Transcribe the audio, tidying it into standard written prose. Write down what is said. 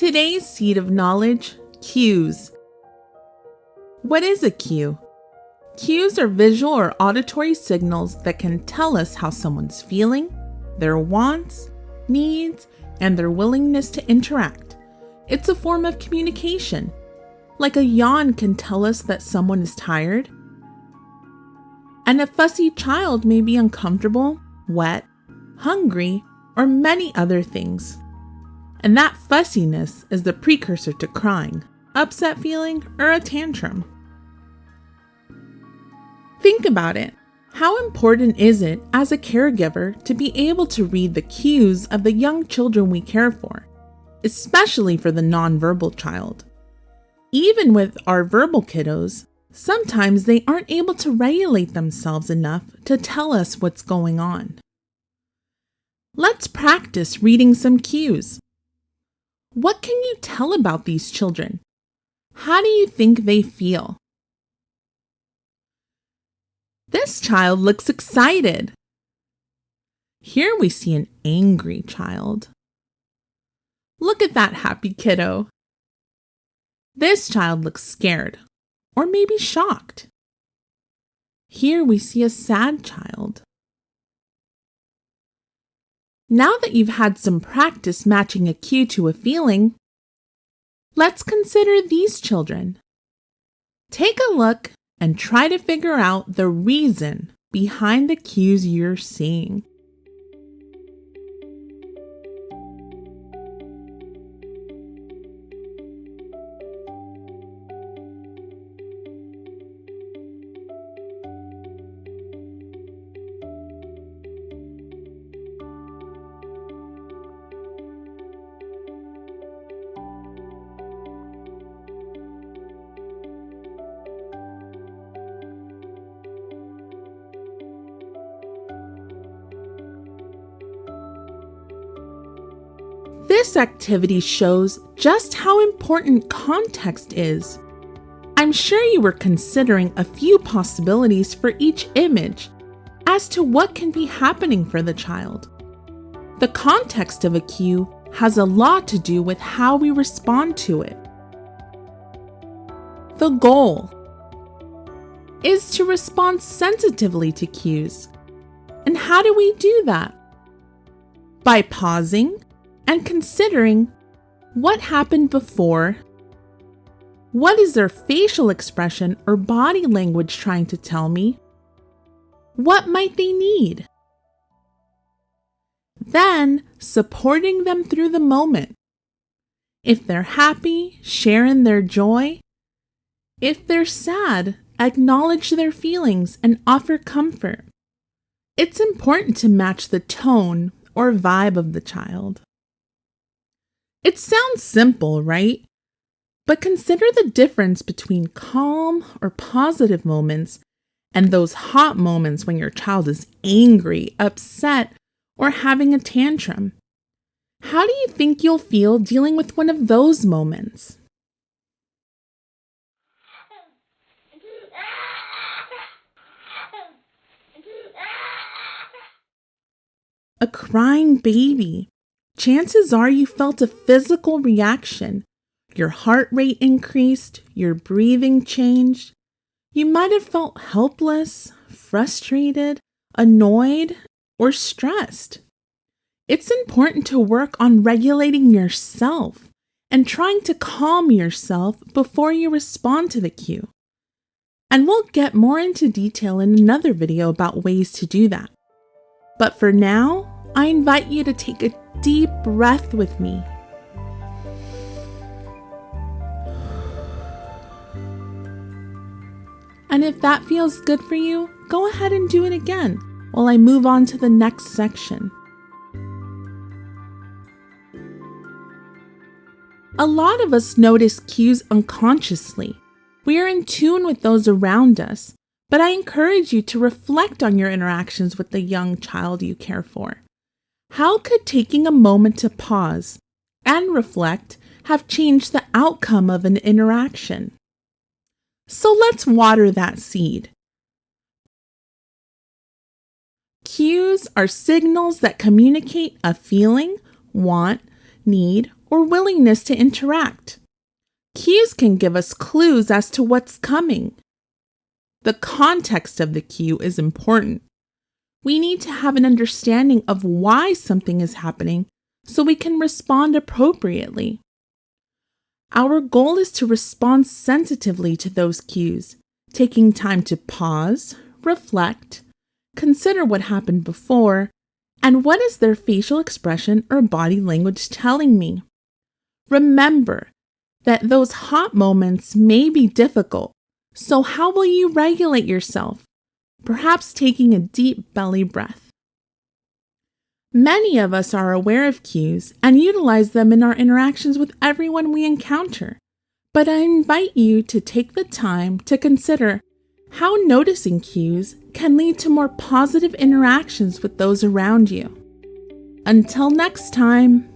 Today's seed of knowledge, cues. What is a cue? Cues are visual or auditory signals that can tell us how someone's feeling, their wants, needs, and their willingness to interact. It's a form of communication. Like a yawn can tell us that someone is tired. And a fussy child may be uncomfortable, wet, hungry, or many other things. And that fussiness is the precursor to crying, upset feeling, or a tantrum. Think about it. How important is it as a caregiver to be able to read the cues of the young children we care for, especially for the nonverbal child? Even with our verbal kiddos, sometimes they aren't able to regulate themselves enough to tell us what's going on. Let's practice reading some cues. What can you tell about these children? How do you think they feel? This child looks excited. Here we see an angry child. Look at that happy kiddo. This child looks scared, or maybe shocked. Here we see a sad child. Now that you've had some practice matching a cue to a feeling, let's consider these children. Take a look and try to figure out the reason behind the cues you're seeing. This activity shows just how important context is. I'm sure you were considering a few possibilities for each image as to what can be happening for the child. The context of a cue has a lot to do with how we respond to it. The goal is to respond sensitively to cues. And how do we do that? By pausing and considering what happened before, what is their facial expression or body language trying to tell me, what might they need? Then supporting them through the moment. If they're happy, share in their joy. If they're sad, acknowledge their feelings and offer comfort. It's important to match the tone or vibe of the child. It sounds simple, right? But consider the difference between calm or positive moments and those hot moments when your child is angry, upset, or having a tantrum. How do you think you'll feel dealing with one of those moments? A crying baby. Chances are you felt a physical reaction. Your heart rate increased, your breathing changed. You might have felt helpless, frustrated, annoyed, or stressed. It's important to work on regulating yourself and trying to calm yourself before you respond to the cue. And we'll get more into detail in another video about ways to do that. But for now, I invite you to take a deep breath with me. And if that feels good for you, go ahead and do it again while I move on to the next section. A lot of us notice cues unconsciously. We are in tune with those around us, but I encourage you to reflect on your interactions with the young child you care for. How could taking a moment to pause and reflect have changed the outcome of an interaction? So let's water that seed. Cues are signals that communicate a feeling, want, need, or willingness to interact. Cues can give us clues as to what's coming. The context of the cue is important. We need to have an understanding of why something is happening so we can respond appropriately. Our goal is to respond sensitively to those cues, taking time to pause, reflect, consider what happened before, and what is their facial expression or body language telling me. Remember that those hot moments may be difficult, so how will you regulate yourself? Perhaps taking a deep belly breath. Many of us are aware of cues and utilize them in our interactions with everyone we encounter, but I invite you to take the time to consider how noticing cues can lead to more positive interactions with those around you. Until next time.